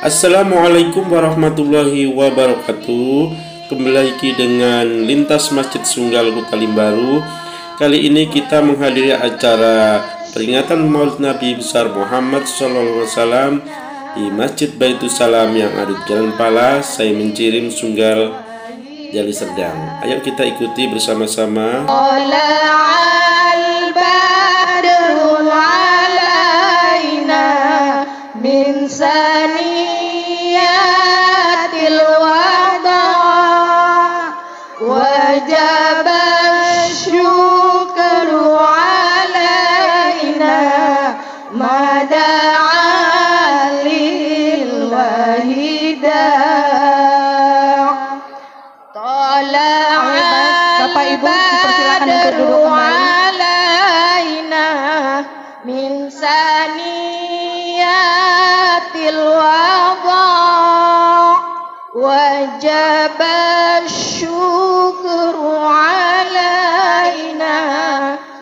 Assalamualaikum warahmatullahi wabarakatuh. Kembali lagi dengan Lintas Masjid Sunggal Kota Limbaru. Kali ini kita menghadiri acara peringatan Maulid Nabi besar Muhammad SAW di Masjid Baitus Salam yang ada di Jalan Palas, Sai Mencirim, Sunggal, Deli Serdang. Ayo kita ikuti bersama-sama. Min saniyatil wada wajib syukru alaina mada'a lil wahida Bapak Ibu dipersilakan untuk duduk kembali. Min saniyatil wada wajib syukru alaina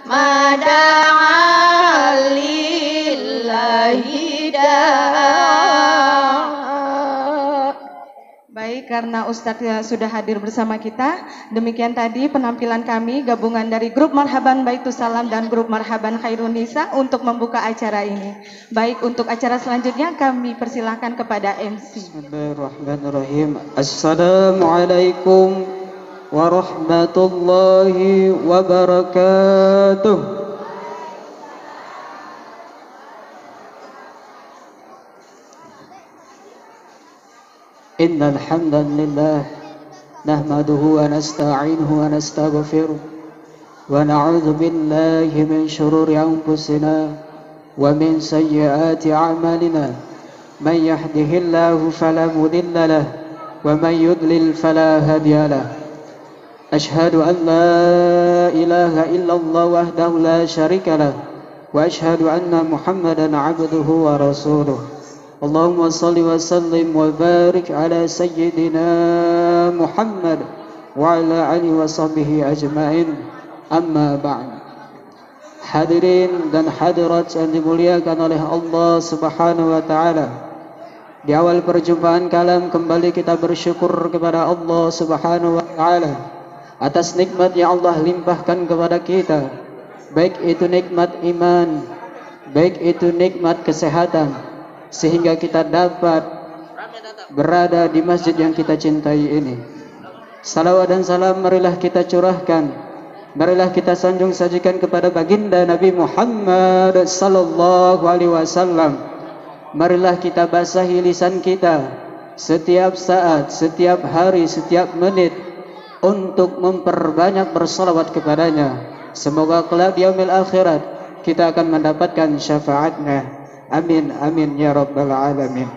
mada'a lillahi da. Baik, karena Ustadz sudah hadir bersama kita, demikian tadi penampilan kami gabungan dari grup Marhaban Baitus Salam dan grup Marhaban Khairun Nisa untuk membuka acara ini. Baik, untuk acara selanjutnya kami persilahkan kepada MC. Bismillahirrahmanirrahim. Assalamualaikum warahmatullahi wabarakatuh. Innal hamdalillah nahmaduhu wa nasta'inuhu wa nastaghfiruh wa na'udzu billahi min shururi anfusina wa min sayyiati a'malina man yahdihillahu fala mudilla lahu wa man yudlil fala hadiya lahu ashhadu an la ilaha illallah wahdahu la syarika lahu wa ashhadu anna Muhammadan 'abduhu wa rasuluh. Allahumma salli wa sallim wa barik ala sayyidina Muhammad wa ala alihi wa sahbihi ajma'in. Amma ba'd. Hadirin dan hadirat yang dimuliakan oleh Allah Subhanahu wa taala. Di awal perjumpaan kalam kembali kita bersyukur kepada Allah Subhanahu wa taala atas nikmat yang Allah limpahkan kepada kita. Baik itu nikmat iman, baik itu nikmat kesehatan, sehingga kita dapat berada di masjid yang kita cintai ini. Salawat dan salam marilah kita curahkan, marilah kita sanjung sajikan kepada baginda Nabi Muhammad sallallahu alaihi wasallam. Marilah kita basahi lisan kita setiap saat, setiap hari, setiap menit untuk memperbanyak bersalawat kepadanya. Semoga kelak di yaumil akhirat kita akan mendapatkan syafaatnya. Amin, amin, ya rabbal alamin.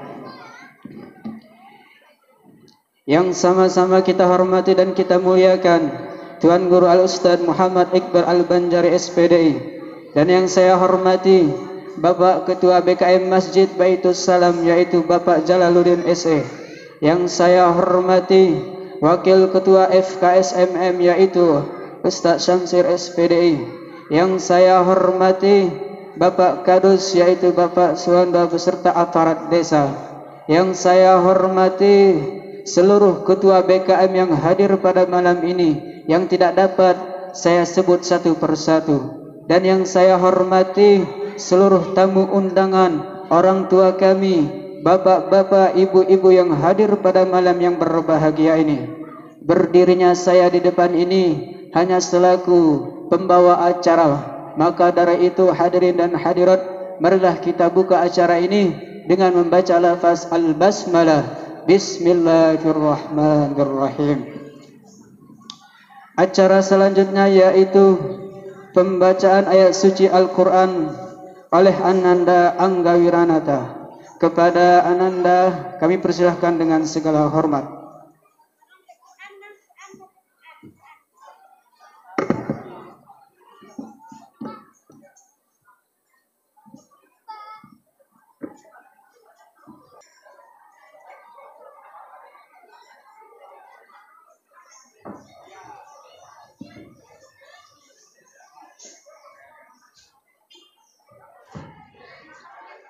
Yang sama-sama kita hormati dan kita muliakan Tuan Guru Al-Ustadz Muhammad Iqbal Al-Banjari SPDI, dan yang saya hormati Bapak Ketua BKM Masjid Baitus Salam yaitu Bapak Jalaluddin SE. Yang saya hormati Wakil Ketua FKSMM yaitu Ustadz Syamsir SPDI. Yang saya hormati Bapak Kadus yaitu Bapak Suwanda beserta aparat desa. Yang saya hormati seluruh ketua BKM yang hadir pada malam ini yang tidak dapat saya sebut satu persatu. Dan yang saya hormati seluruh tamu undangan, orang tua kami, bapak-bapak, ibu-ibu yang hadir pada malam yang berbahagia ini. Berdirinya saya di depan ini hanya selaku pembawa acara. Maka dari itu hadirin dan hadirat, marilah kita buka acara ini dengan membaca lafaz al-basmalah. Bismillahirrahmanirrahim. Acara selanjutnya yaitu pembacaan ayat suci Al-Quran oleh Ananda Anggawiranata. Kepada Ananda kami persilahkan dengan segala hormat.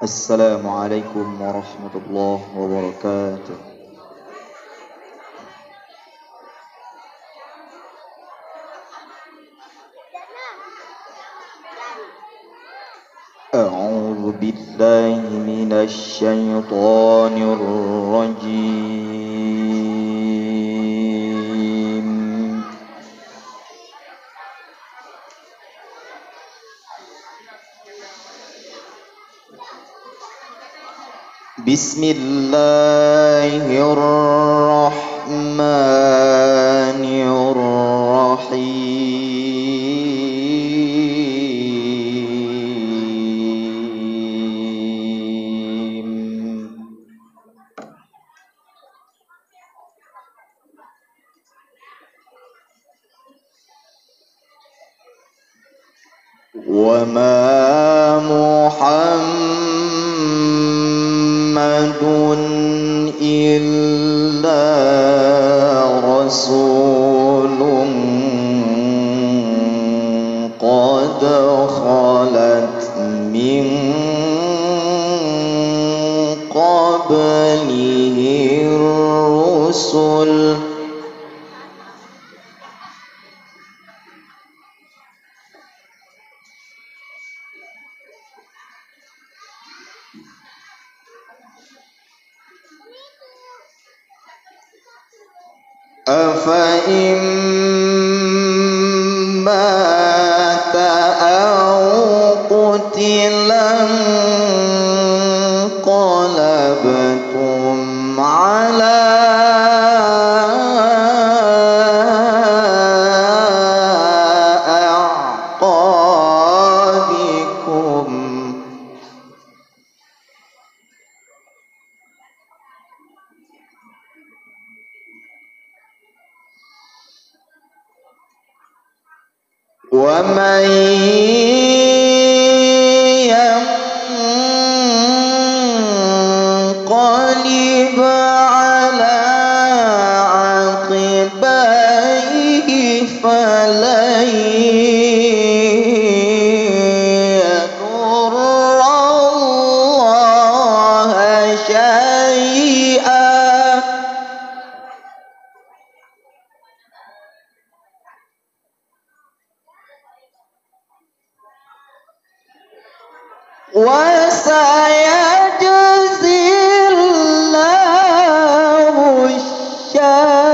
Assalamualaikum warahmatullahi wabarakatuh. A'udzu billahi minasy syaithanir rajim. Bismillahirrahmanirrahim. Wa ma Muhammadun illa rasulun qad khalat min qablihi rusul أفإن مات أو قتلا انقلبتم على أعقابكم ومن ينقلب على عقبيه فلن يضر الله شيئا وسيجزي الله الشاكرين.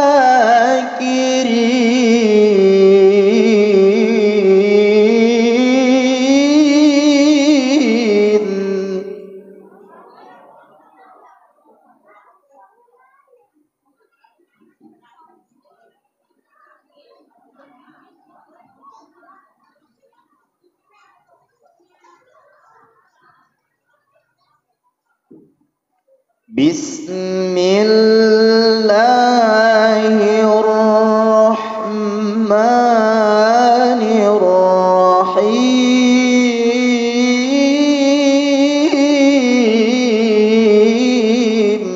Bismillahirrahmanirrahim.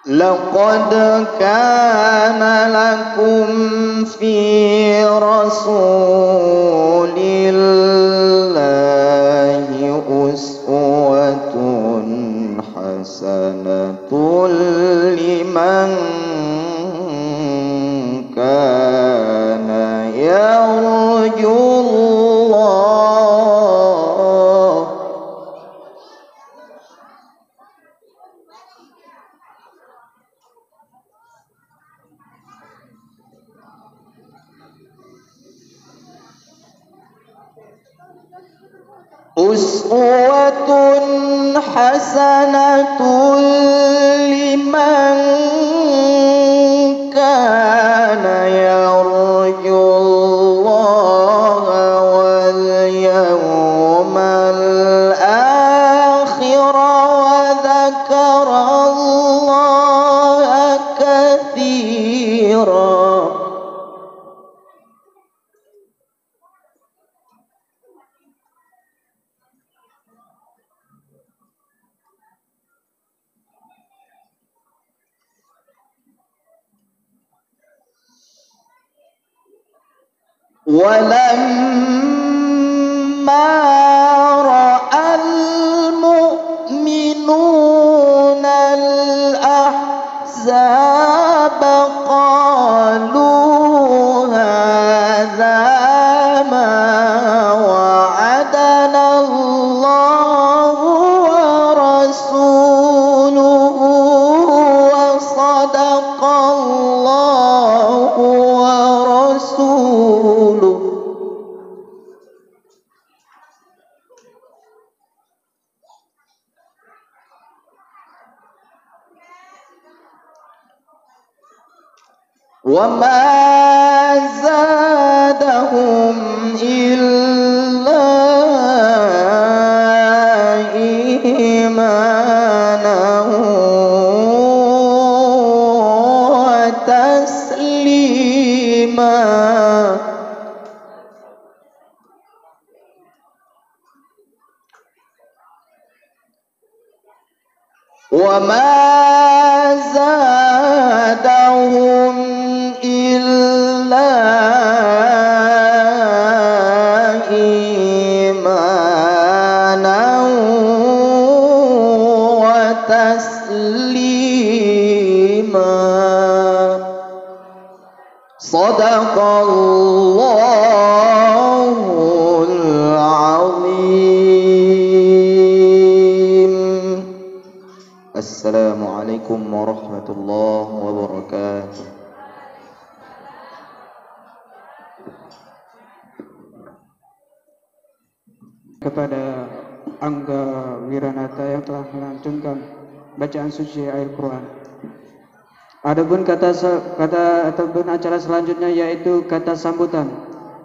لقد كان لكم في رسول الله أسوة حسنة لمن كان يرجو الله أسوة حسنة لمن كان يرجو الله واليوم الآخر وذكر الله كثيرا. ولما رأى المؤمنون الأحزاب قالوا هذا ما وعدنا الله ورسوله وصدق الله ورسوله. وما زادهم إلا إيمانا وتسليما. وما زادهم إلا إيمانا وتسليما. صدق الله العظيم. السلام عليكم ورحمة الله وبركاته. Kepada Angga Wiranata yang telah melantunkan bacaan suci Al-Quran. Adapun kata ataupun acara selanjutnya yaitu kata sambutan.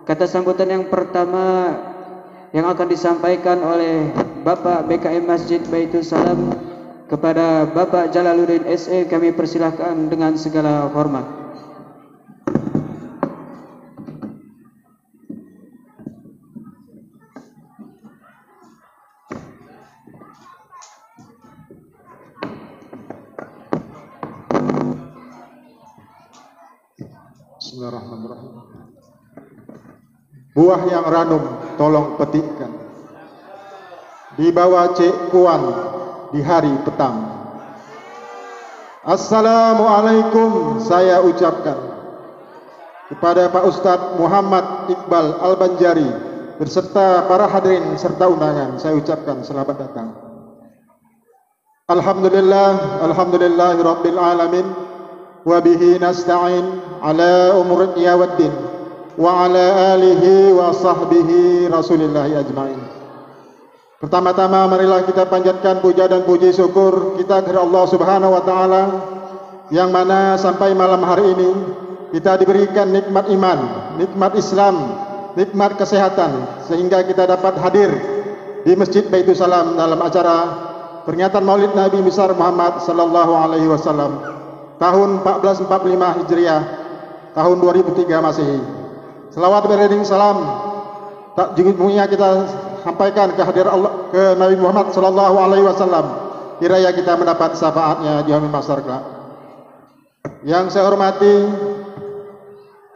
Kata sambutan yang pertama yang akan disampaikan oleh Bapak BKM Masjid Baitul Salam kepada Bapak Jalaluddin SE, kami persilahkan dengan segala hormat. Bismillahirrahmanirrahim. Buah yang ranum tolong petikkan, dibawa Cik Puan di hari petang. Assalamualaikum saya ucapkan kepada Pak Ustadz Muhammad Iqbal Al-Banjari berserta para hadirin serta undangan, saya ucapkan selamat datang. Alhamdulillahirabbil alamin. Wabihi nasta'in ala umur dunya waddin wa ala alihi wa sahbihi rasulillahi ajma'in. Pertama-tama marilah kita panjatkan puja dan puji syukur kita kepada Allah Subhanahu wa taala yang mana sampai malam hari ini kita diberikan nikmat iman, nikmat Islam, nikmat kesehatan sehingga kita dapat hadir di Masjid Baitul Salam dalam acara peringatan Maulid Nabi besar Muhammad sallallahu alaihi wasallam tahun 1445 Hijriah, tahun 2003 Masehi. Selawat beriring salam tak jumlah kita sampaikan ke hadirat Allah, ke Nabi Muhammad sallallahu alaihi wasallam. Kiranya kita mendapat syafaatnya di hari mahsyar kelak. Yang saya hormati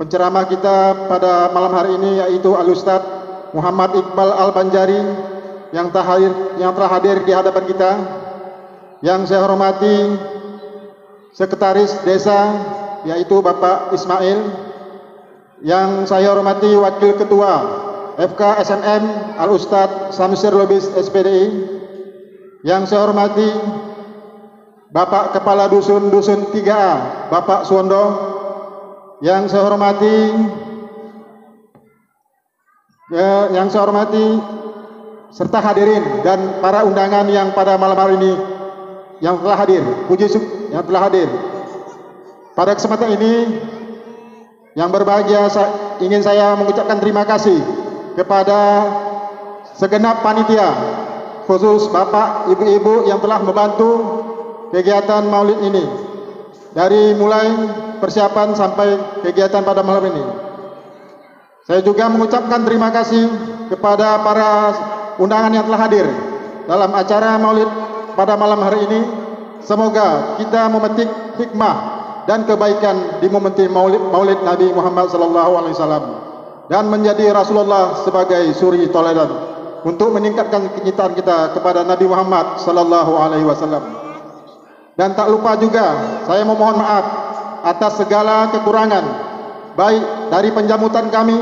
penceramah kita pada malam hari ini yaitu Al-Ustadz Muhammad Iqbal Al-Banjari yang telah hadir di hadapan kita. Yang saya hormati Sekretaris Desa yaitu Bapak Ismail, yang saya hormati Wakil Ketua FK SNM Al-Ustadz Samsir Lubis SPDI, yang saya hormati Bapak Kepala Dusun 3A Bapak Suwondo, yang saya hormati serta hadirin dan para undangan yang pada malam hari ini yang telah hadir, yang telah hadir. Pada kesempatan ini yang berbahagia ingin saya mengucapkan terima kasih kepada segenap panitia, khusus Bapak, Ibu-ibu yang telah membantu kegiatan Maulid ini dari mulai persiapan sampai kegiatan pada malam ini. Saya juga mengucapkan terima kasih kepada para undangan yang telah hadir dalam acara Maulid pada malam hari ini. Semoga kita memetik hikmah dan kebaikan di momentum Maulid Nabi Muhammad sallallahu alaihi wasallam. dan menjadi Rasulullah sebagai suri toladan untuk meningkatkan kecintaan kita kepada Nabi Muhammad sallallahu alaihi wasallam. Dan tak lupa juga saya memohon maaf atas segala kekurangan baik dari penjambutan kami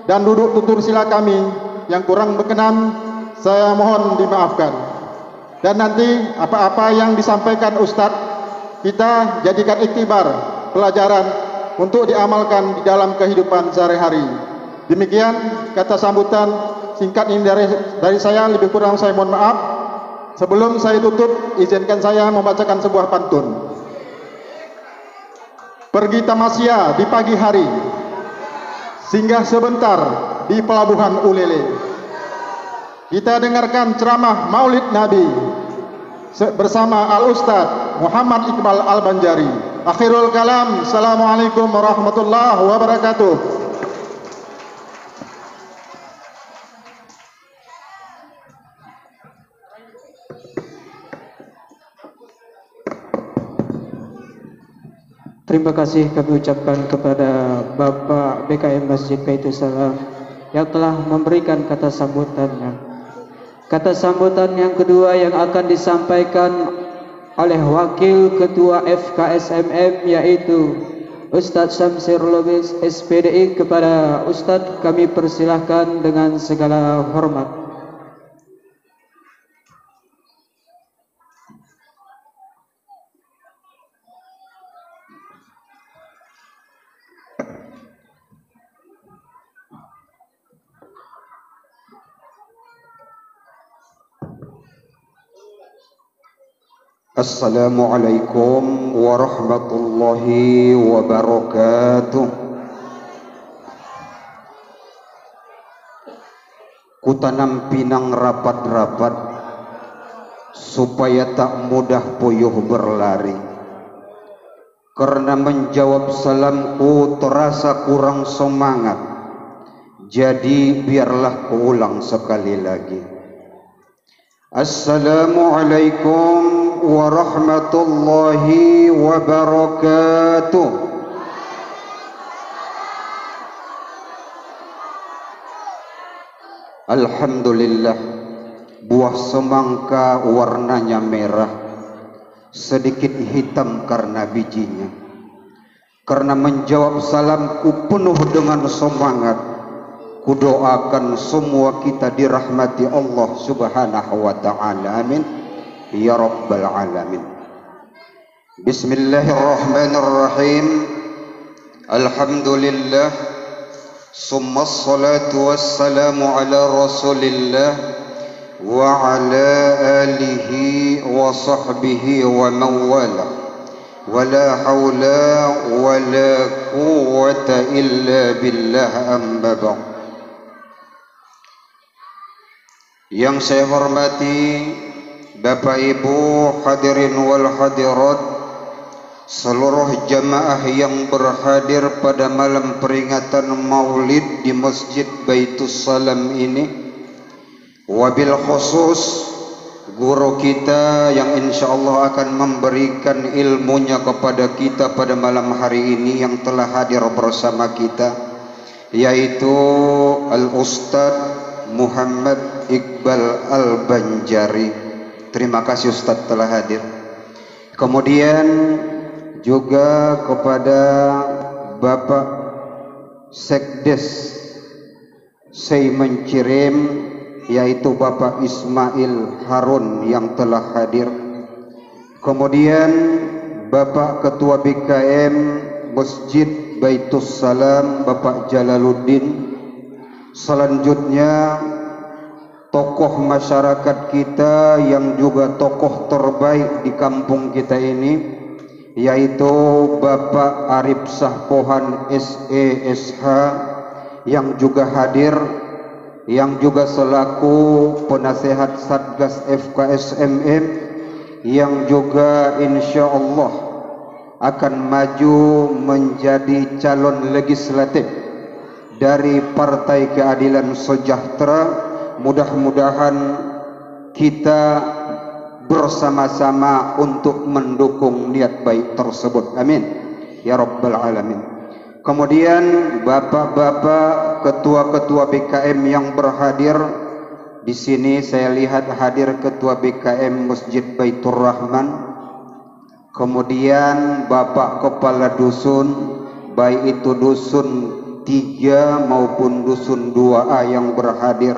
dan duduk tutur sila kami yang kurang berkenan, saya mohon dimaafkan. Dan nanti apa-apa yang disampaikan Ustadz kita jadikan iktibar, pelajaran untuk diamalkan di dalam kehidupan sehari-hari. Demikian kata sambutan singkat ini dari saya, lebih kurang saya mohon maaf. Sebelum saya tutup, izinkan saya membacakan sebuah pantun. Pergi tamasya di pagi hari, singgah sebentar di pelabuhan Ulele. Kita dengarkan ceramah Maulid Nabi bersama Al-Ustadz Muhammad Iqbal Al-Banjari. Akhirul kalam, Assalamualaikum warahmatullahi wabarakatuh. Terima kasih kami ucapkan kepada Bapak BKM Masjid Baitus Salam yang telah memberikan kata sambutannya. Kata sambutan yang kedua yang akan disampaikan oleh Wakil Ketua FKSMM yaitu Ustadz Syamsir Lubis SPDI. Kepada Ustadz kami persilahkan dengan segala hormat. Assalamualaikum warahmatullahi wabarakatuh. Kutanam pinang rapat-rapat supaya tak mudah puyuh berlari. Karena menjawab salamku terasa kurang semangat, jadi biarlah kuulang sekali lagi. Assalamualaikum warahmatullahi wabarakatuh. Alhamdulillah, buah semangka warnanya merah, sedikit hitam karena bijinya. Karena menjawab salamku penuh dengan semangat, kudoakan semua kita dirahmati Allah subhanahu wa ta'ala. Amin ya rabbal alamin. Bismillahirrahmanirrahim. Alhamdulillah, summa salatu wassalamu ala rasulillah wa ala alihi wa sahbihi wa mawala, wa la hawla wa la quwwata illa billah, amma ba'd. Yang saya hormati Bapak Ibu hadirin wal hadirat, seluruh jamaah yang berhadir pada malam peringatan Maulid di Masjid Baitus Salam ini, wabil khusus guru kita yang insyaallah akan memberikan ilmunya kepada kita pada malam hari ini yang telah hadir bersama kita, yaitu Al-Ustadz Muhammad Iqbal Al-Banjari. Terima kasih Ustadz telah hadir. Kemudian juga kepada Bapak Sekdes Seimencirim, yaitu Bapak Ismail Harun yang telah hadir. Kemudian Bapak Ketua BKM Masjid Baitus Salam Bapak Jalaluddin. Selanjutnya tokoh masyarakat kita yang juga tokoh terbaik di kampung kita ini, yaitu Bapak Arif Sahpohan SESH yang juga hadir, yang juga selaku penasehat Satgas FKSMM, yang juga insya Allah akan maju menjadi calon legislatif dari Partai Keadilan Sejahtera. Mudah-mudahan kita bersama-sama untuk mendukung niat baik tersebut. Amin ya rabbal alamin. Kemudian bapak-bapak ketua-ketua BKM yang berhadir di sini. Saya lihat hadir ketua BKM Masjid Baitur Rahman, kemudian Bapak Kepala Dusun, baik itu Dusun 3 maupun Dusun 2A yang berhadir.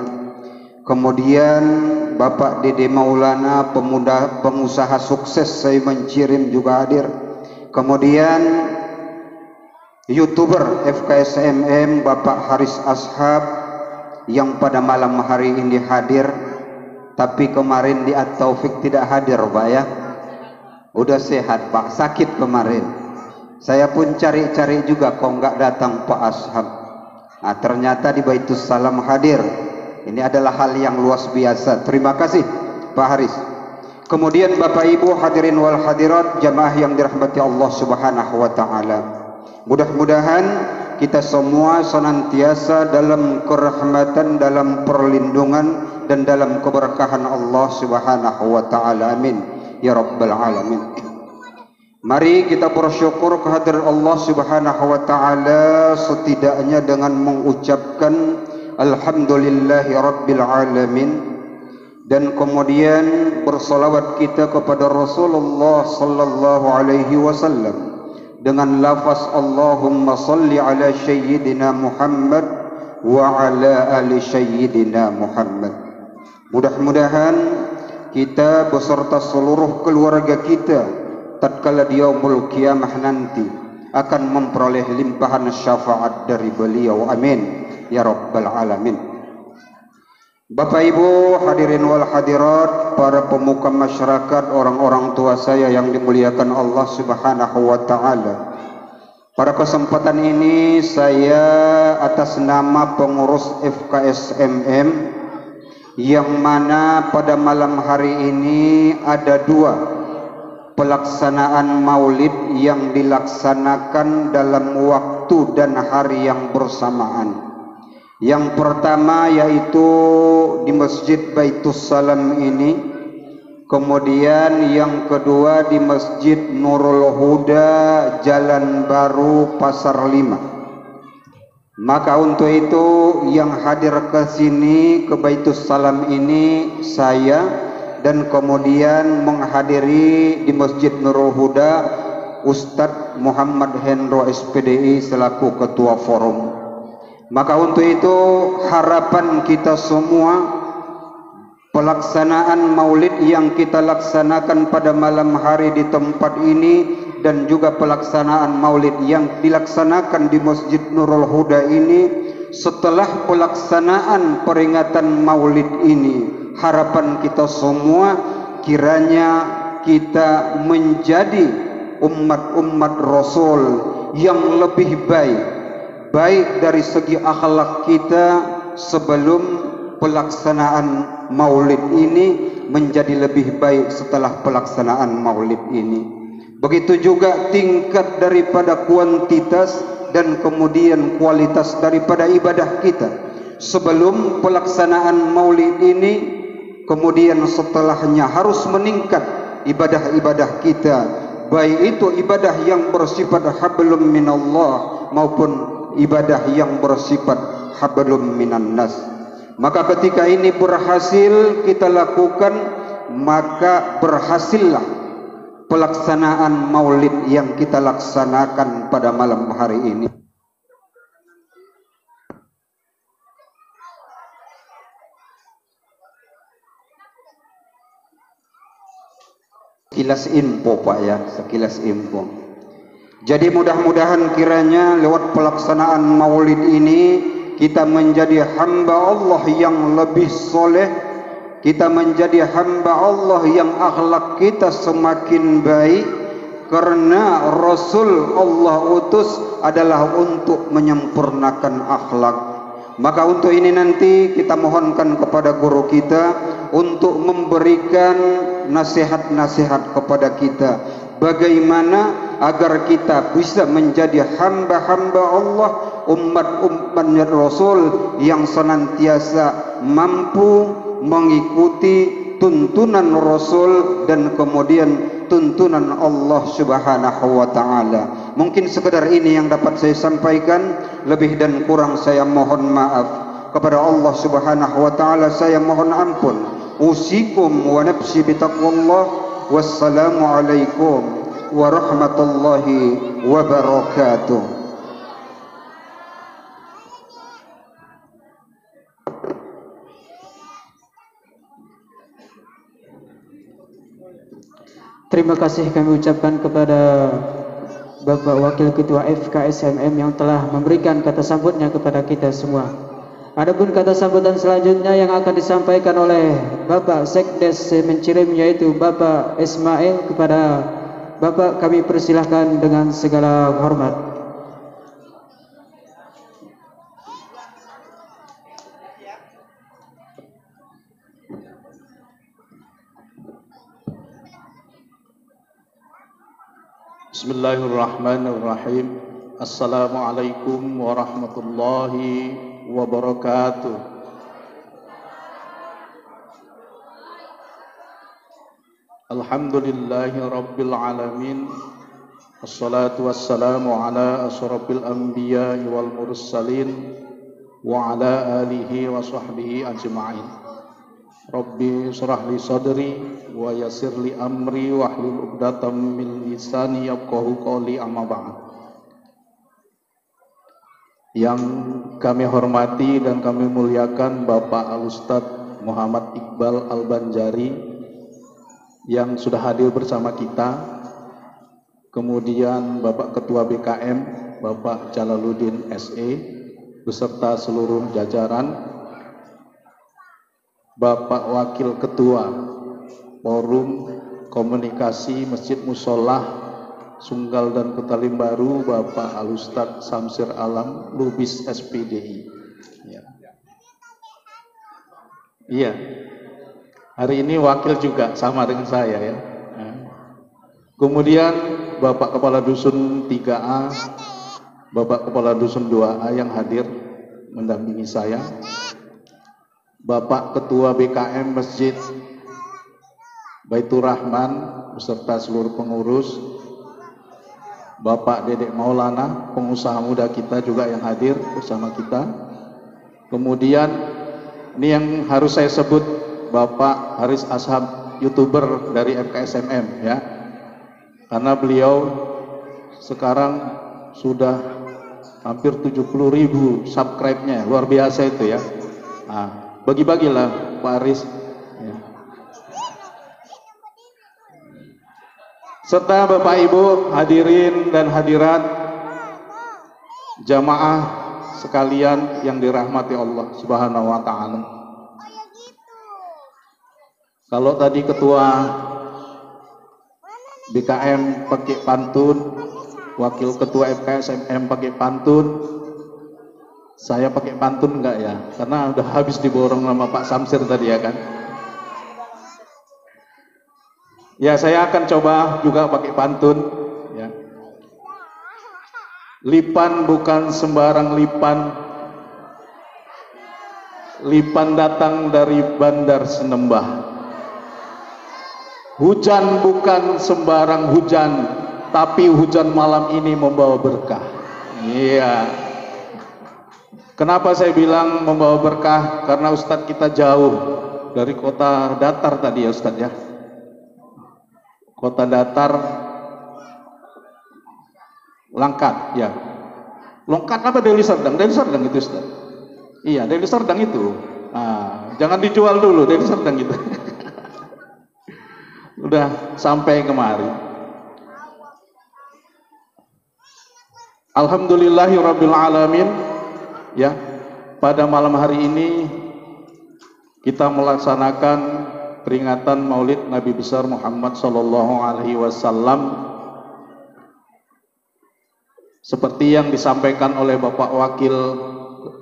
Kemudian Bapak Dede Maulana, pengusaha sukses saya mencirim juga hadir. Kemudian YouTuber FKSMM Bapak Haris Ashab yang pada malam hari ini hadir, tapi kemarin di At-Taufik tidak hadir Pak ya. Udah sehat Pak, sakit kemarin. Saya pun cari-cari juga kok nggak datang Pak Ashab. Nah, ternyata di Baitus Salam hadir. Ini adalah hal yang luar biasa. Terima kasih Pak Haris. Kemudian Bapak Ibu hadirin wal hadirat, jamaah yang dirahmati Allah Subhanahu wa taala. Mudah-mudahan kita semua senantiasa dalam kerahmatan, dalam perlindungan dan dalam keberkahan Allah Subhanahu wa taala. Amin ya rabbal alamin. Mari kita bersyukur kehadirat Allah Subhanahu wa taala setidaknya dengan mengucapkan alhamdulillahi rabbil alamin, dan kemudian bersolawat kita kepada Rasulullah sallallahu alaihi wasallam dengan lafaz Allahumma salli ala sayyidina Muhammad wa ala ali sayyidina Muhammad. Mudah-mudahan kita beserta seluruh keluarga kita tatkala di yaumul qiyamah nanti akan memperoleh limpahan syafaat dari beliau. Amin ya rabbal alamin. Bapak Ibu hadirin wal hadirat, para pemuka masyarakat, orang-orang tua saya yang dimuliakan Allah Subhanahu wa taala. Pada kesempatan ini saya atas nama pengurus FKSMM, yang mana pada malam hari ini ada 2 pelaksanaan maulid yang dilaksanakan dalam waktu dan hari yang bersamaan. Yang pertama yaitu di Masjid Baitus Salam ini, kemudian yang kedua di Masjid Nurul Huda Jalan Baru Pasar 5. Maka untuk itu yang hadir ke sini ke Baitus Salam ini saya, dan kemudian menghadiri di Masjid Nurul Huda Ustadz Muhammad Hendro SPDI selaku ketua forum. Maka untuk itu harapan kita semua, pelaksanaan maulid yang kita laksanakan pada malam hari di tempat ini dan juga pelaksanaan maulid yang dilaksanakan di Masjid Nurul Huda ini, setelah pelaksanaan peringatan maulid ini, harapan kita semua kiranya kita menjadi umat-umat Rasul yang lebih baik dari segi akhlak kita sebelum pelaksanaan maulid ini menjadi lebih baik setelah pelaksanaan maulid ini. Begitu juga tingkat daripada kuantitas dan kemudian kualitas daripada ibadah kita sebelum pelaksanaan maulid ini, kemudian setelahnya harus meningkat ibadah-ibadah kita, baik itu ibadah yang bersifat hablum minallah maupun ibadah yang bersifat hablum minan nas. Maka ketika ini berhasil kita lakukan, maka berhasillah pelaksanaan maulid yang kita laksanakan pada malam hari ini. Sekilas info Pak ya, sekilas info. Jadi mudah-mudahan kiranya lewat pelaksanaan maulid ini kita menjadi hamba Allah yang lebih soleh, kita menjadi hamba Allah yang akhlak kita semakin baik, karena Rasul Allah utus adalah untuk menyempurnakan akhlak. Maka untuk ini nanti kita mohonkan kepada guru kita untuk memberikan nasihat-nasihat kepada kita, bagaimana agar kita bisa menjadi hamba-hamba Allah, umat-umat Rasul yang senantiasa mampu mengikuti tuntunan Rasul dan kemudian tuntunan Allah Subhanahu wa taala. Mungkin sekedar ini yang dapat saya sampaikan, lebih dan kurang saya mohon maaf. Kepada Allah Subhanahu wa taala saya mohon ampun. Usikum wa nafsi bitaqwallah. Wassalamu alaikum warahmatullahi wabarakatuh. Terima kasih kami ucapkan kepada Bapak Wakil Ketua FKSMM yang telah memberikan kata sambutnya kepada kita semua. Adapun kata sambutan selanjutnya yang akan disampaikan oleh Bapak Sekdes Mencirim, yaitu Bapak Ismail. Kepada Bapak kami persilahkan dengan segala hormat. Bismillahirrahmanirrahim. Assalamualaikum warahmatullahi wabarakatuh. Alhamdulillahi rabbil alamin. Assalatu wassalamu ala asyrafil anbiya'i wal mursalin wa ala alihi wa sahbihi ajma'in. Rabbi shrah li sadri wa yassir li amri wahlul 'uqdatam min lisani yafqahu qawli, amma ba'd. Yang kami hormati dan kami muliakan Bapak Al-Ustadz Muhammad Iqbal Al-Banjari yang sudah hadir bersama kita. Kemudian Bapak Ketua BKM Bapak Jalaluddin SE beserta seluruh jajaran, Bapak Wakil Ketua Forum Komunikasi Masjid Musholah Sunggal dan Kutalim Baru Bapak Al-Ustadz Samsir Alam Lubis SPDI. Iya, hari ini wakil juga sama dengan saya ya. Kemudian Bapak Kepala Dusun 3A, Bapak Kepala Dusun 2A yang hadir mendampingi saya, Bapak Ketua BKM Masjid Baitur Rahman beserta seluruh pengurus, Bapak Dedek Maulana, pengusaha muda kita juga yang hadir bersama kita. Kemudian ini yang harus saya sebut, Bapak Haris Ashab, YouTuber dari FKSMM ya. Karena beliau sekarang sudah hampir 70.000 subscribe-nya, luar biasa itu ya. Nah, bagi-bagilah Pak Aris ya. Serta Bapak Ibu hadirin dan hadirat jamaah sekalian yang dirahmati Allah Subhanahu wa taala. Kalau tadi Ketua BKM pakai pantun, Wakil Ketua FKSMM pakai pantun, saya pakai pantun enggak ya? Karena udah habis diborong sama Pak Samsir tadi ya kan. Ya, saya akan coba juga pakai pantun ya. Lipan bukan sembarang lipan. Lipan datang dari Bandar Senembah. Hujan bukan sembarang hujan, tapi hujan malam ini membawa berkah. Iya. Kenapa saya bilang membawa berkah? Karena Ustadz kita jauh dari kota datar tadi ya Ustadz ya. Kota datar Langkat ya. Langkat apa Deli Serdang? Deli Serdang itu Ustadz. Iya, Deli Serdang itu. Nah, jangan dijual dulu Deli Serdang itu. Udah sampai kemari. Alhamdulillahirabbil alamin. Ya, pada malam hari ini kita melaksanakan peringatan Maulid Nabi besar Muhammad sallallahu alaihi wasallam seperti yang disampaikan oleh Bapak Wakil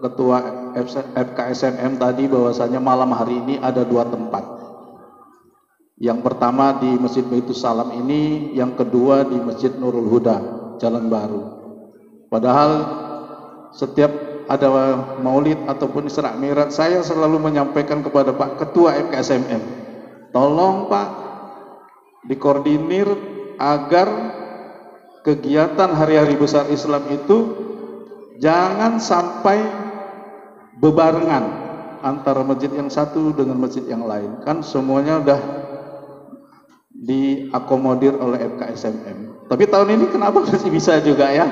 Ketua FKSMM tadi, bahwasanya malam hari ini ada dua tempat. Yang pertama di Masjid Baitur Salam ini, yang kedua di Masjid Nurul Huda Jalan Baru. Padahal setiap ada maulid ataupun Isra Mi'raj, saya selalu menyampaikan kepada Pak Ketua FKSMM, tolong Pak, dikoordinir agar kegiatan hari-hari besar Islam itu jangan sampai bebarengan antara masjid yang satu dengan masjid yang lain. Kan semuanya udah diakomodir oleh FKSMM. Tapi tahun ini kenapa masih bisa juga ya?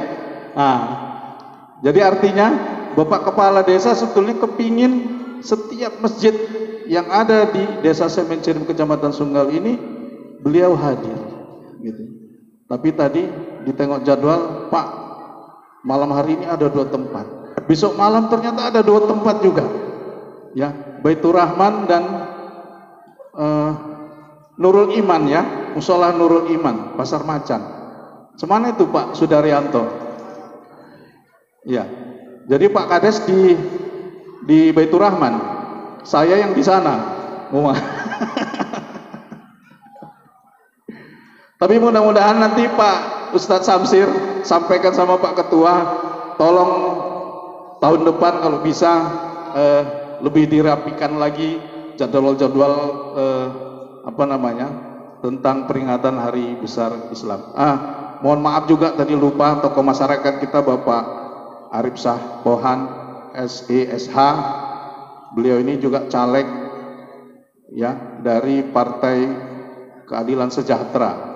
Nah, jadi artinya Bapak Kepala Desa sebetulnya kepingin setiap masjid yang ada di Desa Semencirim Kecamatan Sunggal ini beliau hadir gitu. Tapi tadi ditengok jadwal, Pak, malam hari ini ada 2 tempat. Besok malam ternyata ada 2 tempat juga. Ya, Baitur Rahman dan Nurul Iman ya, Musola Nurul Iman, Pasar Macan. Semana itu Pak Sudaryanto? Ya. Jadi Pak Kades di Baitur Rahman, saya yang di sana. Tapi mudah-mudahan nanti Pak Ustadz Samsir sampaikan sama Pak Ketua, tolong tahun depan kalau bisa lebih dirapikan lagi jadwal-jadwal tentang peringatan Hari Besar Islam. Mohon maaf juga tadi lupa tokoh masyarakat kita Bapak Arif Shah Pohan SESH. Beliau ini juga caleg ya dari Partai Keadilan Sejahtera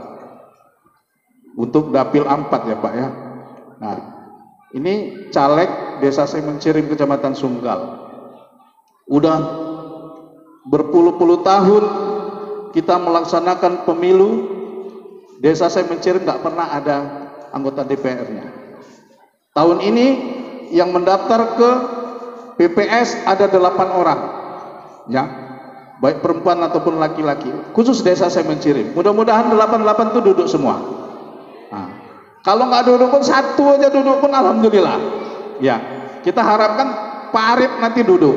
untuk Dapil 4 ya Pak ya. Nah, ini caleg Desa Semencirim Kecamatan Sunggal. Udah berpuluh-puluh tahun kita melaksanakan pemilu, Desa Semencirim nggak pernah ada anggota DPR-nya. Tahun ini yang mendaftar ke PPS ada 8 orang, ya, baik perempuan ataupun laki-laki. Khusus Desa Semencirim. Mudah-mudahan 88 itu duduk semua. Nah, kalau nggak duduk pun 1 aja duduk pun alhamdulillah. Ya, kita harapkan Pak Arif nanti duduk.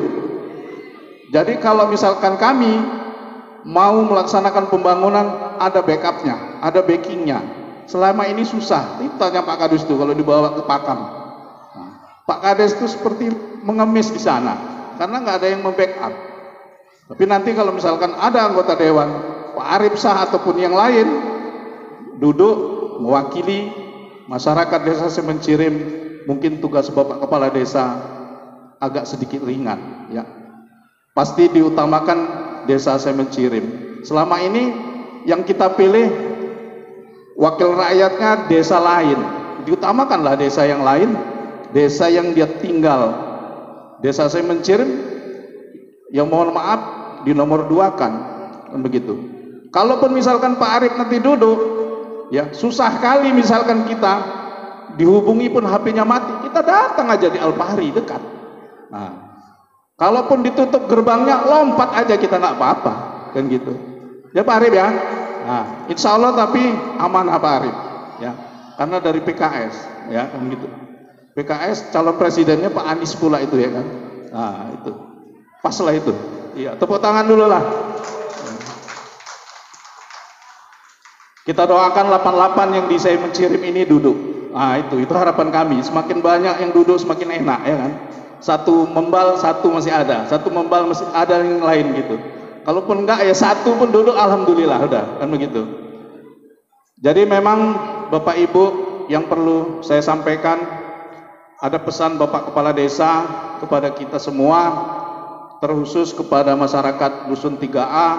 Jadi kalau misalkan kami mau melaksanakan pembangunan ada backupnya, ada backingnya. Selama ini susah. Itu tanya Pak Kades itu kalau dibawa ke Pakam. Nah, Pak Kades itu seperti mengemis di sana karena nggak ada yang membackup. Tapi nanti kalau misalkan ada anggota dewan, Pak Arif Shah ataupun yang lain duduk mewakili masyarakat Desa Semencirim, mungkin tugas Bapak Kepala Desa agak sedikit ringan, ya. Pasti diutamakan Desa Semencirim. Selama ini yang kita pilih wakil rakyatnya desa lain, diutamakanlah desa yang lain, desa yang dia tinggal. Desa Semencirim yang mohon maaf di nomor 2 kan begitu. Kalaupun misalkan Pak Arif nanti duduk, ya susah kali misalkan kita dihubungi pun HP-nya mati, kita datang aja di Alfahri dekat. Nah, kalaupun ditutup gerbangnya, lompat aja kita nggak apa-apa, kan gitu. Ya Pak Arif ya. Nah, insya Allah tapi aman Pak Arif, ya, karena dari PKS, ya kan gitu. PKS calon presidennya Pak Anies pula itu ya kan. Nah itu, pas lah itu. Iya, tepuk tangan dulu lah. Kita doakan 88 yang di Semencirim ini duduk. Nah itu harapan kami. Semakin banyak yang duduk semakin enak ya kan. 1 membal 1 masih ada, 1 membal masih ada yang lain gitu. Kalaupun enggak ya 1 pun duduk alhamdulillah udah kan begitu. Jadi memang Bapak Ibu yang perlu saya sampaikan, ada pesan Bapak Kepala Desa kepada kita semua, terkhusus kepada masyarakat Dusun 3A,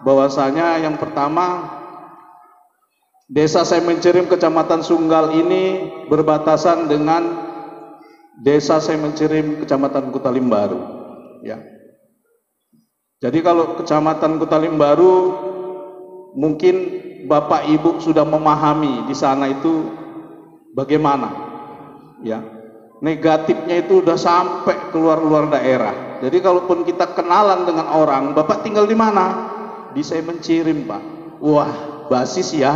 bahwasanya yang pertama, Desa Semencirim Kecamatan Sunggal ini berbatasan dengan Desa Semencirim Kecamatan Kutalimbaru, ya. Jadi kalau Kecamatan Kutalimbaru mungkin Bapak Ibu sudah memahami di sana itu bagaimana, ya. Negatifnya itu udah sampai keluar daerah. Jadi kalaupun kita kenalan dengan orang, Bapak tinggal di mana? Di Semencirim, Pak. Wah, basis ya.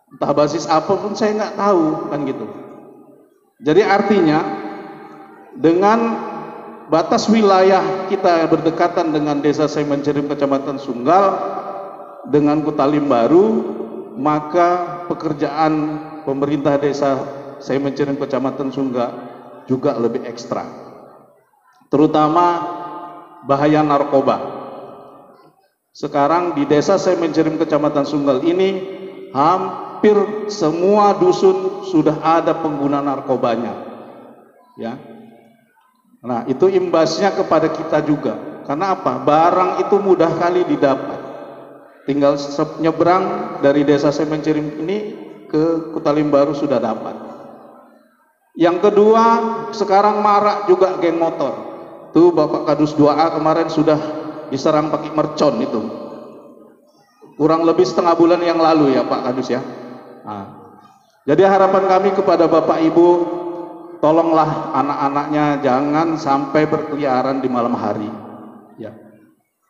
Entah basis apa pun saya nggak tahu kan gitu. Jadi artinya dengan batas wilayah kita berdekatan dengan Desa Semencirim Kecamatan Sunggal dengan Kutalimbaru, maka pekerjaan pemerintah Desa Semencirim Kecamatan Sunggal juga lebih ekstra, terutama bahaya narkoba. Sekarang di desa saya Mencirim Kecamatan Sunggal ini hampir semua dusun sudah ada pengguna narkobanya. Ya. Nah, itu imbasnya kepada kita juga. Karena apa? Barang itu mudah kali didapat. Tinggal nyebrang dari desa saya Mencirim ini ke Kutalimbaru sudah dapat. Yang kedua, sekarang marak juga geng motor. Tuh Bapak Kadus 2A kemarin sudah diserang pakai mercon itu. Kurang lebih setengah bulan yang lalu ya Pak Kadus ya. Nah, jadi harapan kami kepada Bapak Ibu, tolonglah anak-anaknya jangan sampai berkeliaran di malam hari. Ya.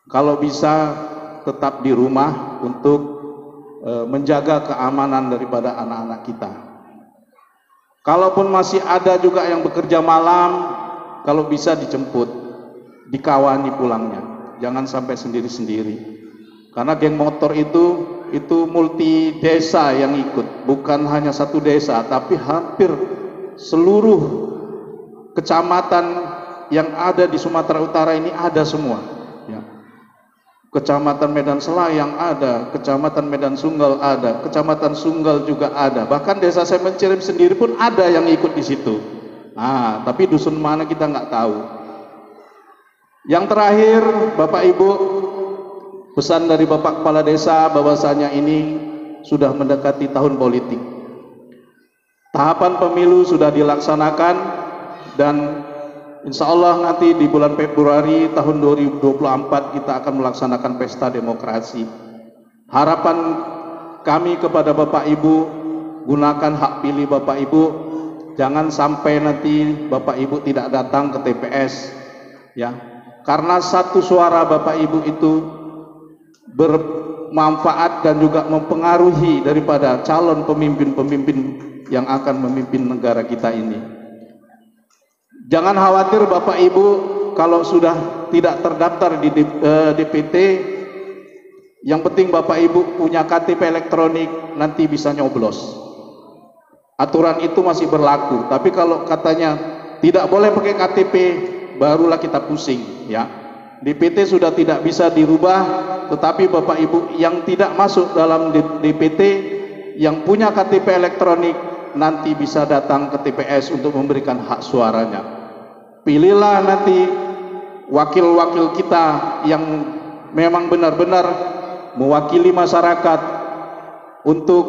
Kalau bisa tetap di rumah untuk menjaga keamanan daripada anak-anak kita. Kalaupun masih ada juga yang bekerja malam, kalau bisa dijemput, dikawani pulangnya. Jangan sampai sendiri-sendiri. Karena geng motor itu multi desa yang ikut, bukan hanya satu desa, tapi hampir seluruh kecamatan yang ada di Sumatera Utara ini ada semua. Ya. Kecamatan Medan Selayang ada, Kecamatan Medan Sunggal ada, Kecamatan Sunggal juga ada. Bahkan desa saya Mencirim sendiri pun ada yang ikut di situ. Nah, tapi dusun mana kita nggak tahu. Yang terakhir, Bapak Ibu, pesan dari Bapak Kepala Desa bahwasanya ini sudah mendekati tahun politik. Tahapan pemilu sudah dilaksanakan dan insya Allah nanti di bulan Februari tahun 2024 kita akan melaksanakan pesta demokrasi. Harapan kami kepada Bapak Ibu, gunakan hak pilih Bapak Ibu. Jangan sampai nanti Bapak Ibu tidak datang ke TPS, ya. Karena satu suara Bapak Ibu itu bermanfaat dan juga mempengaruhi daripada calon pemimpin-pemimpin yang akan memimpin negara kita ini. Jangan khawatir Bapak Ibu kalau sudah tidak terdaftar di DPT. Yang penting Bapak Ibu punya KTP elektronik, nanti bisa nyoblos. Aturan itu masih berlaku, tapi kalau katanya tidak boleh pakai KTP, barulah kita pusing, ya. DPT sudah tidak bisa dirubah, tetapi Bapak Ibu yang tidak masuk dalam DPT, yang punya KTP elektronik, nanti bisa datang ke TPS untuk memberikan hak suaranya. Pilihlah nanti wakil-wakil kita yang memang benar-benar mewakili masyarakat untuk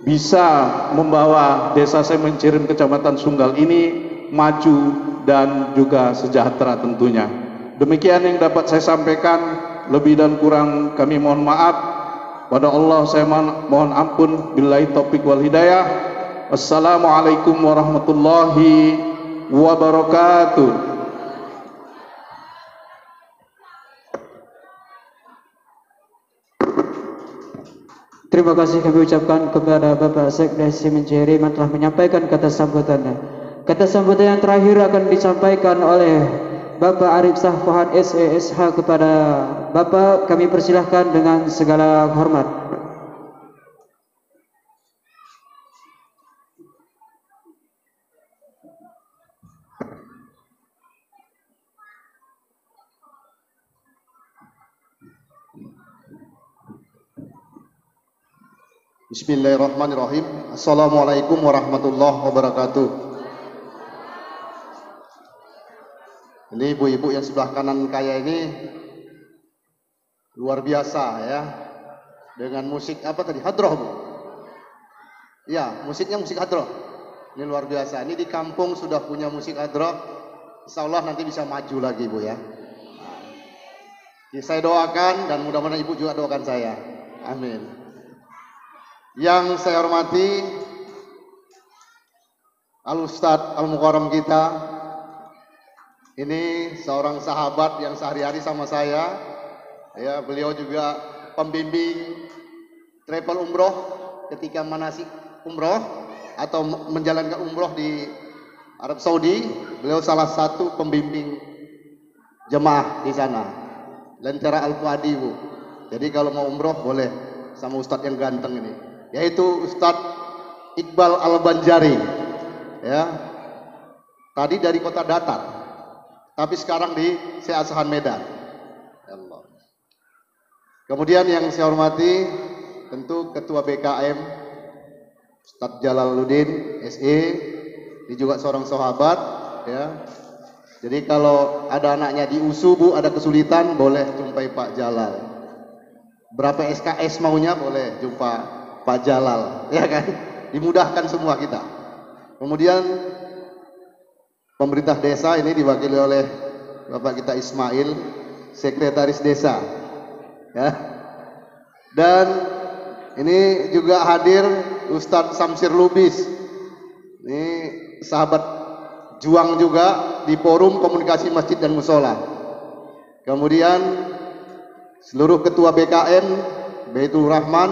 bisa membawa desa saya Mencirim Kecamatan Sunggal ini maju dan juga sejahtera tentunya. Demikian yang dapat saya sampaikan, lebih dan kurang kami mohon maaf. Pada Allah saya mohon ampun. Billahi taufik wal hidayah. Assalamualaikum warahmatullahi wabarakatuh. Terima kasih kami ucapkan kepada Bapak Sekdes Mencirim yang telah menyampaikan kata sambutannya. Kata sambutan yang terakhir akan disampaikan oleh Bapak Arif Sahfuhan SESH kepada Bapak. Kami persilahkan dengan segala hormat. Bismillahirrahmanirrahim. Assalamualaikum warahmatullahi wabarakatuh. Ini ibu-ibu yang sebelah kanan kaya ini luar biasa ya. Dengan musik apa tadi? Hadroh, Bu. Ya, musiknya musik hadroh. Ini luar biasa. Ini di kampung sudah punya musik hadroh. Insya Allah nanti bisa maju lagi, Bu ya. Saya doakan dan mudah-mudahan ibu juga doakan saya. Amin. Yang saya hormati Al-Ustadz Al-Mukarram kita, ini seorang sahabat yang sehari-hari sama saya, ya. Beliau juga pembimbing travel umroh ketika manasik umroh atau menjalankan umroh di Arab Saudi. Beliau salah satu pembimbing jemaah di sana, Lentera Al-Fuadi, Bu. Jadi kalau mau umroh boleh sama Ustadz yang ganteng ini, yaitu Ustadz Iqbal Al-Banjari, ya. Tadi dari kota datar, tapi sekarang di Seasahan Medan. Allah. Kemudian yang saya hormati tentu Ketua BKM Ustadz Jalaluddin SE, ini juga seorang sahabat ya. Jadi kalau ada anaknya di USU Bu, ada kesulitan, boleh jumpai Pak Jalal. Berapa SKS maunya boleh jumpa Pak Jalal, ya kan? Dimudahkan semua kita. Kemudian pemerintah desa ini diwakili oleh Bapak kita Ismail, sekretaris desa, ya. Dan ini juga hadir Ustadz Samsir Lubis, ini sahabat juang juga di forum komunikasi masjid dan musola. Kemudian seluruh ketua BKM Baitul Rahman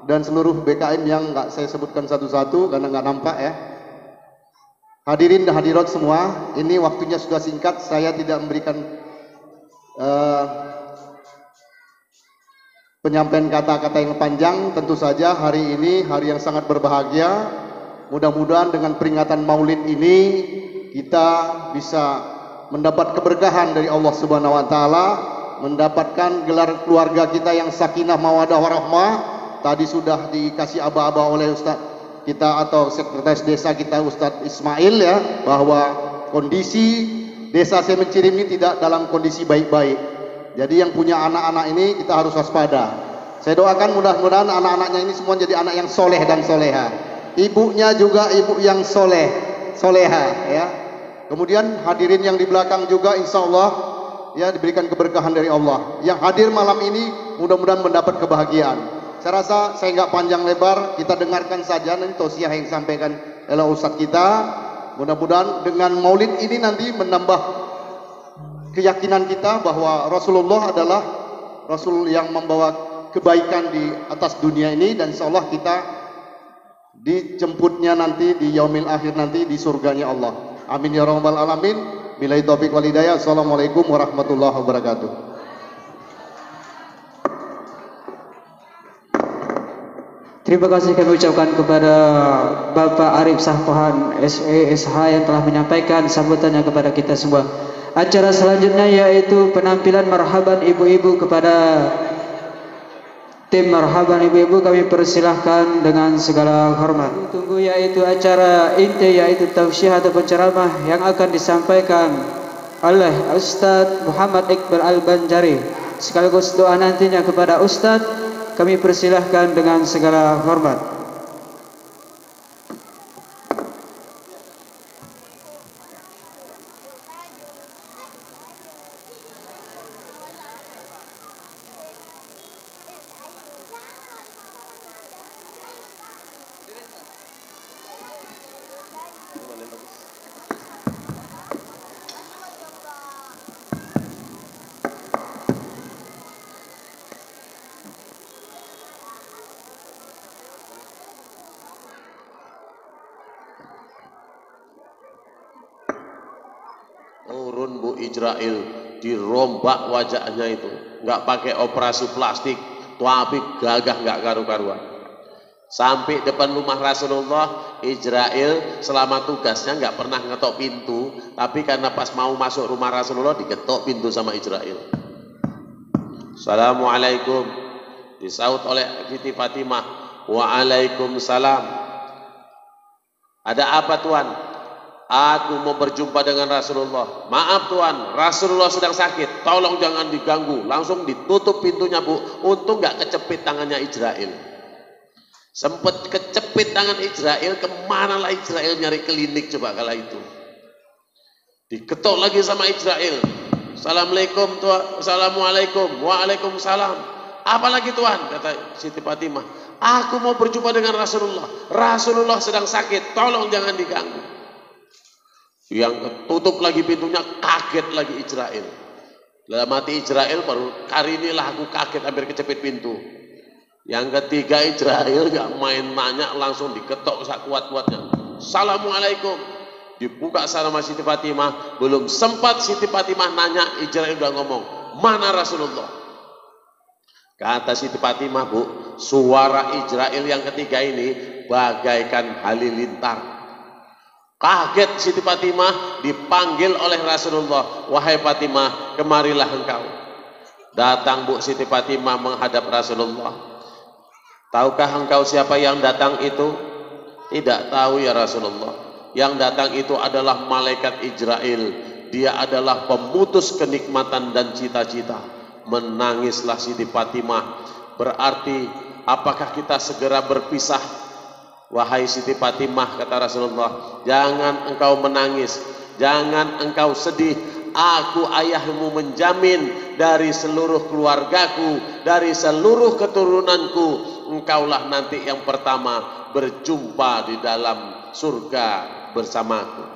dan seluruh BKM yang nggak saya sebutkan satu-satu karena nggak nampak ya. Hadirin dan hadirat semua, ini waktunya sudah singkat, saya tidak memberikan penyampaian kata-kata yang panjang. Tentu saja hari ini hari yang sangat berbahagia. Mudah-mudahan dengan peringatan Maulid ini kita bisa mendapat keberkahan dari Allah Subhanahu wa taala, mendapatkan gelar keluarga kita yang sakinah mawaddah warahmah. Tadi sudah dikasih aba-aba oleh Ustaz kita atau sekretaris desa kita Ustadz Ismail ya, bahwa kondisi desa Semencirim ini tidak dalam kondisi baik-baik. Jadi yang punya anak-anak ini kita harus waspada. Saya doakan mudah-mudahan anak-anaknya ini semua jadi anak yang soleh dan soleha. Ibunya juga ibu yang soleha ya. Kemudian hadirin yang di belakang juga insya Allah ya diberikan keberkahan dari Allah. Yang hadir malam ini mudah-mudahan mendapat kebahagiaan. Saya rasa saya nggak panjang lebar, kita dengarkan saja nanti tausiah yang disampaikan oleh Ustadz kita. Mudah-mudahan dengan Maulid ini nanti menambah keyakinan kita bahwa Rasulullah adalah Rasul yang membawa kebaikan di atas dunia ini, dan insya Allah kita dijemputnya nanti di yaumil akhir nanti di surganya Allah. Amin ya rabbal alamin. Billahi taufiq wal hidayah. Assalamualaikum warahmatullahi wabarakatuh. Terima kasih kami ucapkan kepada Bapak Arif Sahpohan SESH yang telah menyampaikan sambutannya kepada kita semua. Acara selanjutnya yaitu penampilan marhaban ibu-ibu. Kepada tim marhaban ibu-ibu kami persilahkan dengan segala hormat. Tunggu yaitu acara inti yaitu tausiah atau penceramah yang akan disampaikan oleh Ustadz Muhammad Iqbal Al-Banjari. Sekaligus doa nantinya kepada Ustadz kami persilahkan dengan segala hormat. Turun Bu Ijrail, dirombak wajahnya itu, nggak pakai operasi plastik, tapi gagah nggak karu-karuan. Sampai depan rumah Rasulullah, Ijrail selama tugasnya nggak pernah ngetok pintu, tapi karena pas mau masuk rumah Rasulullah diketok pintu sama Ijrail. Assalamualaikum, disaut oleh Siti Fatimah. Waalaikumsalam. Ada apa Tuan? Aku mau berjumpa dengan Rasulullah. Maaf Tuan, Rasulullah sedang sakit, tolong jangan diganggu. Langsung ditutup pintunya Bu. Untung gak kecepit tangannya Ijrail. Sempet kecepit tangan Ijrail, kemana lah Ijrail nyari klinik coba kala itu. Diketok lagi sama Ijrail. Assalamualaikum Tuan. Assalamualaikum. Waalaikumsalam. Apalagi Tuan, kata Siti Fatimah. Aku mau berjumpa dengan Rasulullah. Rasulullah sedang sakit, tolong jangan diganggu. Yang tutup lagi pintunya, kaget lagi Ijrail. Dalam hati Ijrail, baru kali inilah aku kaget hampir kecepit pintu. Yang ketiga Ijrail gak main nanya, langsung diketok kuat-kuatnya. Assalamualaikum. Dibuka sama Siti Fatimah. Belum sempat Siti Fatimah nanya, Ijrail udah ngomong, mana Rasulullah? Kata Siti Fatimah Bu, suara Ijrail yang ketiga ini bagaikan halilintar. Kaget Siti Fatimah, dipanggil oleh Rasulullah. Wahai Fatimah, kemarilah engkau. Datang Bu Siti Fatimah menghadap Rasulullah. Tahukah engkau siapa yang datang itu? Tidak tahu ya Rasulullah. Yang datang itu adalah malaikat Israel. Dia adalah pemutus kenikmatan dan cita-cita. Menangislah Siti Fatimah. Berarti apakah kita segera berpisah? Wahai Siti Fatimah, kata Rasulullah, jangan engkau menangis, jangan engkau sedih. Aku ayahmu menjamin dari seluruh keluargaku, dari seluruh keturunanku, engkaulah nanti yang pertama berjumpa di dalam surga bersamaku.